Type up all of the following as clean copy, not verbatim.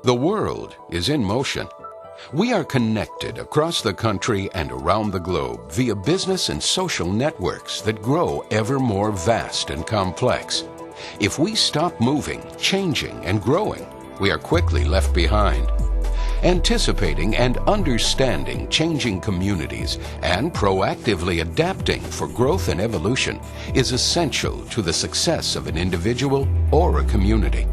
The world is in motion. We are connected across the country and around the globe via business and social networks that grow ever more vast and complex. If we stop moving, changing, and growing, we are quickly left behind. Anticipating and understanding changing communities and proactively adapting for growth and evolution is essential to the success of an individual or a community.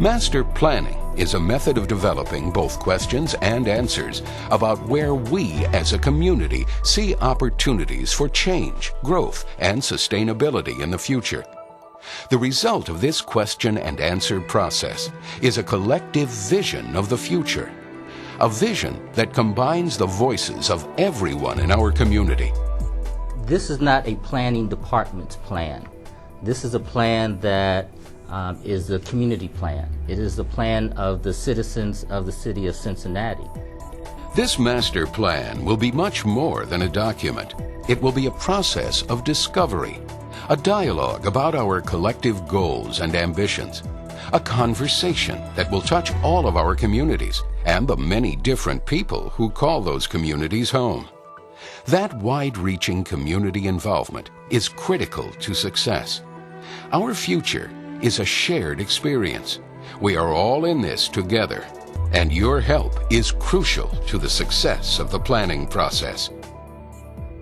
Master planning is a method of developing both questions and answers about where we as a community see opportunities for change, growth, and sustainability in the future. The result of this question and answer process is a collective vision of the future, a vision that combines the voices of everyone in our community. This is not a planning department's plan. This is a plan that is the community plan. It is the plan of the citizens of the City of Cincinnati. This master plan will be much more than a document. It will be a process of discovery, a dialogue about our collective goals and ambitions, a conversation that will touch all of our communities and the many different people who call those communities home. That wide-reaching community involvement is critical to success. Our future is a shared experience. We are all in this together, and your help is crucial to the success of the planning process.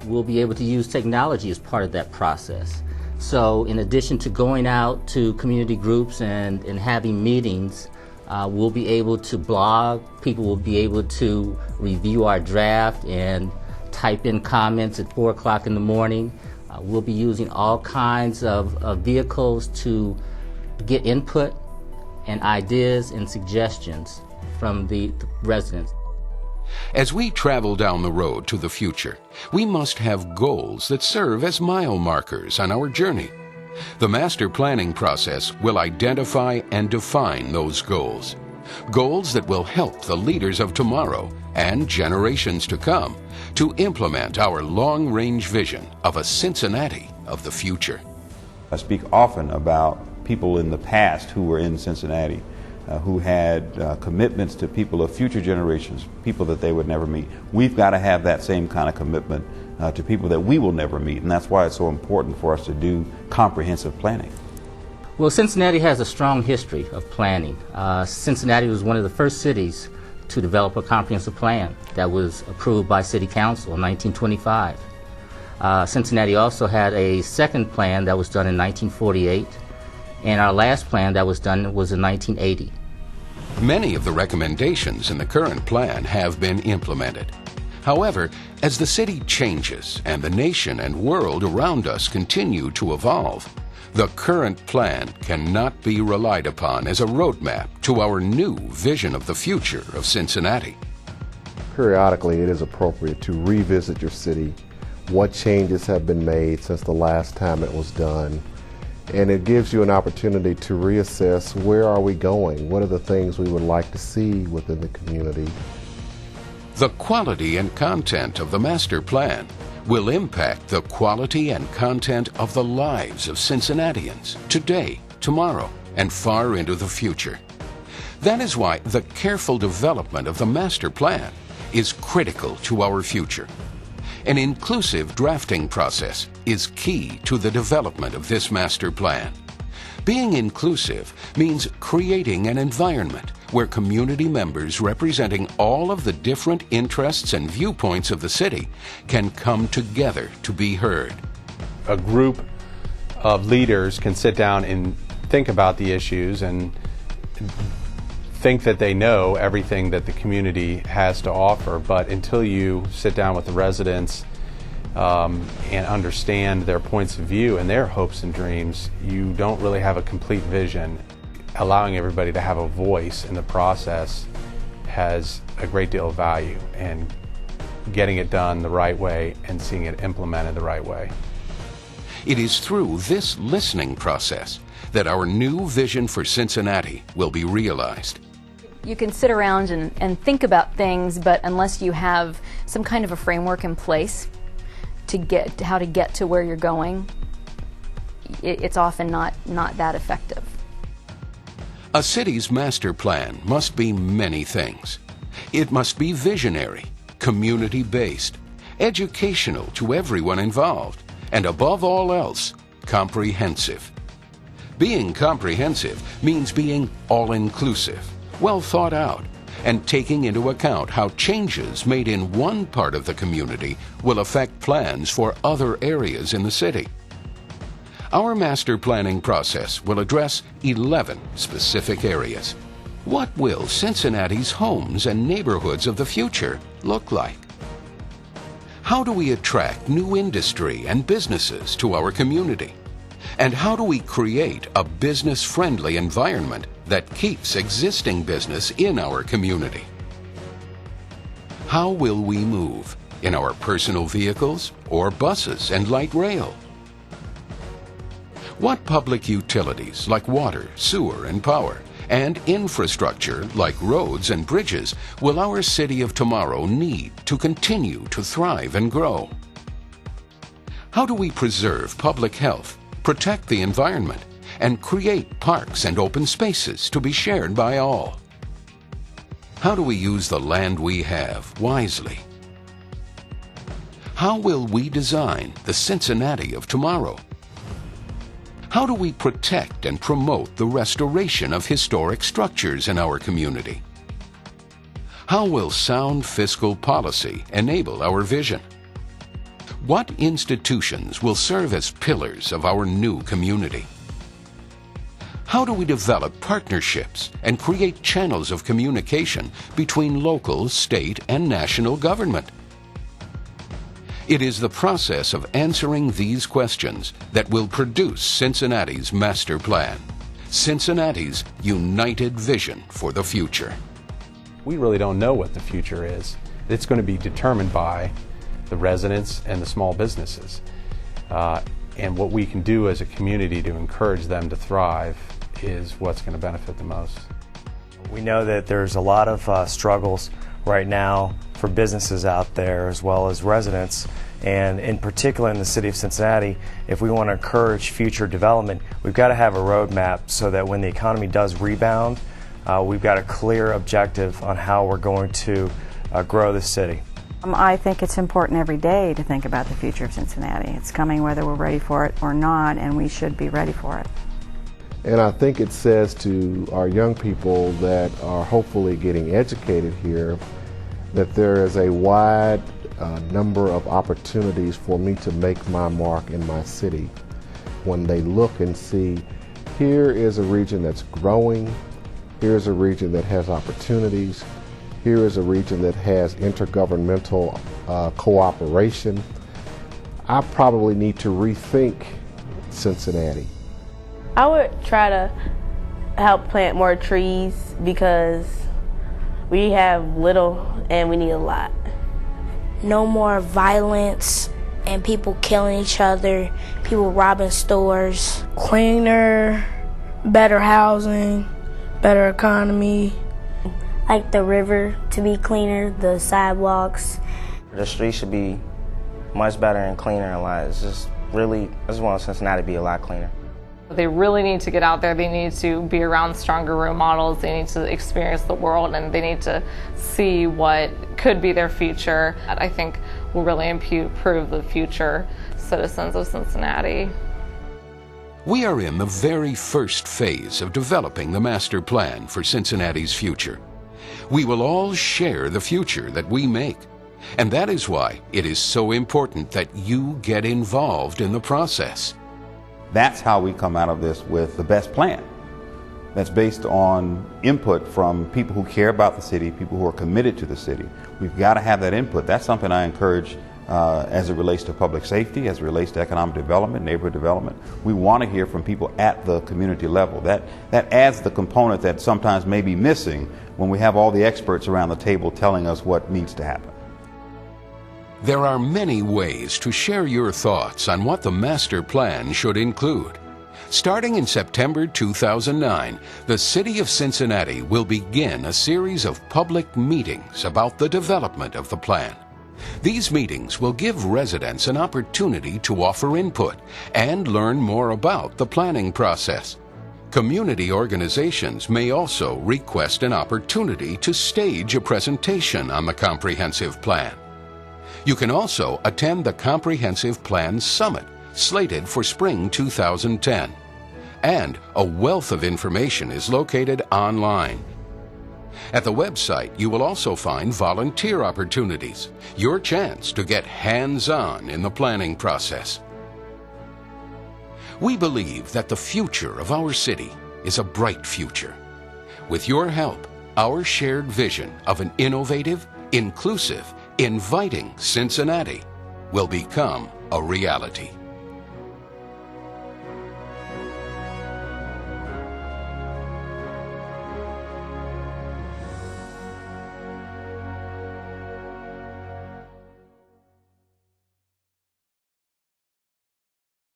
We'll be able to use technology as part of that process. So in addition to going out to community groups and having meetings, we'll be able to blog. People will be able to review our draft and type in comments at 4 o'clock in the morning. We'll be using all kinds of vehicles to get input and ideas and suggestions from the residents. As we travel down the road to the future, we must have goals that serve as mile markers on our journey. The master planning process will identify and define those goals. Goals that will help the leaders of tomorrow and generations to come to implement our long-range vision of a Cincinnati of the future. I speak often about people in the past who were in Cincinnati, who had commitments to people of future generations, people that they would never meet. We've got to have that same kind of commitment to people that we will never meet, and that's why it's so important for us to do comprehensive planning. Well, Cincinnati has a strong history of planning. Cincinnati was one of the first cities to develop a comprehensive plan that was approved by City Council in 1925. Cincinnati also had a second plan that was done in 1948, and our last plan that was done was in 1980. Many of the recommendations in the current plan have been implemented. However, as the city changes and the nation and world around us continue to evolve, the current plan cannot be relied upon as a roadmap to our new vision of the future of Cincinnati. Periodically, it is appropriate to revisit your city, what changes have been made since the last time it was done, and it gives you an opportunity to reassess where are we going, what are the things we would like to see within the community. The quality and content of the master plan will impact the quality and content of the lives of Cincinnatians today, tomorrow, and far into the future. That is why the careful development of the master plan is critical to our future. An inclusive drafting process is key to the development of this master plan. Being inclusive means creating an environment where community members representing all of the different interests and viewpoints of the city can come together to be heard. A group of leaders can sit down and think about the issues and think that they know everything that the community has to offer, but until you sit down with the residents and understand their points of view and their hopes and dreams, you don't really have a complete vision. Allowing everybody to have a voice in the process has a great deal of value, and getting it done the right way and seeing it implemented the right way. It is through this listening process that our new vision for Cincinnati will be realized. You can sit around and think about things, but unless you have some kind of a framework in place to get how to get to where you're going, it's often not that effective. A city's master plan must be many things. It must be visionary, community-based, educational to everyone involved, and above all else, comprehensive. Being comprehensive means being all-inclusive, well thought out, and taking into account how changes made in one part of the community will affect plans for other areas in the city. Our master planning process will address 11 specific areas. What will Cincinnati's homes and neighborhoods of the future look like? How do we attract new industry and businesses to our community? And how do we create a business-friendly environment that keeps existing business in our community? How will we move? In our personal vehicles or buses and light rail? What public utilities like water, sewer, and power, and infrastructure like roads and bridges will our city of tomorrow need to continue to thrive and grow? How do we preserve public health, protect the environment, and create parks and open spaces to be shared by all? How do we use the land we have wisely? How will we design the Cincinnati of tomorrow? How do we protect and promote the restoration of historic structures in our community? How will sound fiscal policy enable our vision? What institutions will serve as pillars of our new community? How do we develop partnerships and create channels of communication between local, state, and national government? It is the process of answering these questions that will produce Cincinnati's master plan, Cincinnati's united vision for the future. We really don't know what the future is. It's going to be determined by the residents and the small businesses. And what we can do as a community to encourage them to thrive is what's going to benefit the most. We know that there's a lot of struggles right now for businesses out there as well as residents, and in particular in the city of Cincinnati, if we want to encourage future development, we've got to have a roadmap so that when the economy does rebound, we've got a clear objective on how we're going to grow the city. I think it's important every day to think about the future of Cincinnati. It's coming whether we're ready for it or not, and we should be ready for it. And I think it says to our young people that are hopefully getting educated here that there is a wide number of opportunities for me to make my mark in my city. When they look and see, here is a region that's growing, here's a region that has opportunities, here is a region that has intergovernmental cooperation, I probably need to rethink Cincinnati. I would try to help plant more trees because we have little and we need a lot. No more violence and people killing each other, people robbing stores. Cleaner, better housing, better economy. Like the river to be cleaner, the sidewalks. The streets should be much better and cleaner and I just want Cincinnati to be a lot cleaner. They really need to get out there. They need to be around stronger role models. They need to experience the world, and they need to see what could be their future. I think will really improve the future citizens of Cincinnati. We are in the very first phase of developing the master plan for Cincinnati's future. We will all share the future that we make, and that is why it is so important that you get involved in the process. That's how we come out of this with the best plan. That's based on input from people who care about the city, people who are committed to the city. We've got to have that input. That's something I encourage as it relates to public safety, as it relates to economic development, neighborhood development. We want to hear from people at the community level. That adds the component that sometimes may be missing when we have all the experts around the table telling us what needs to happen. There are many ways to share your thoughts on what the master plan should include. Starting in September 2009, the City of Cincinnati will begin a series of public meetings about the development of the plan. These meetings will give residents an opportunity to offer input and learn more about the planning process. Community organizations may also request an opportunity to stage a presentation on the Comprehensive Plan. You can also attend the Comprehensive Plan Summit, slated for spring 2010. And a wealth of information is located online. At the website, you will also find volunteer opportunities, your chance to get hands-on in the planning process. We believe that the future of our city is a bright future. With your help, our shared vision of an innovative, inclusive, inviting Cincinnati will become a reality.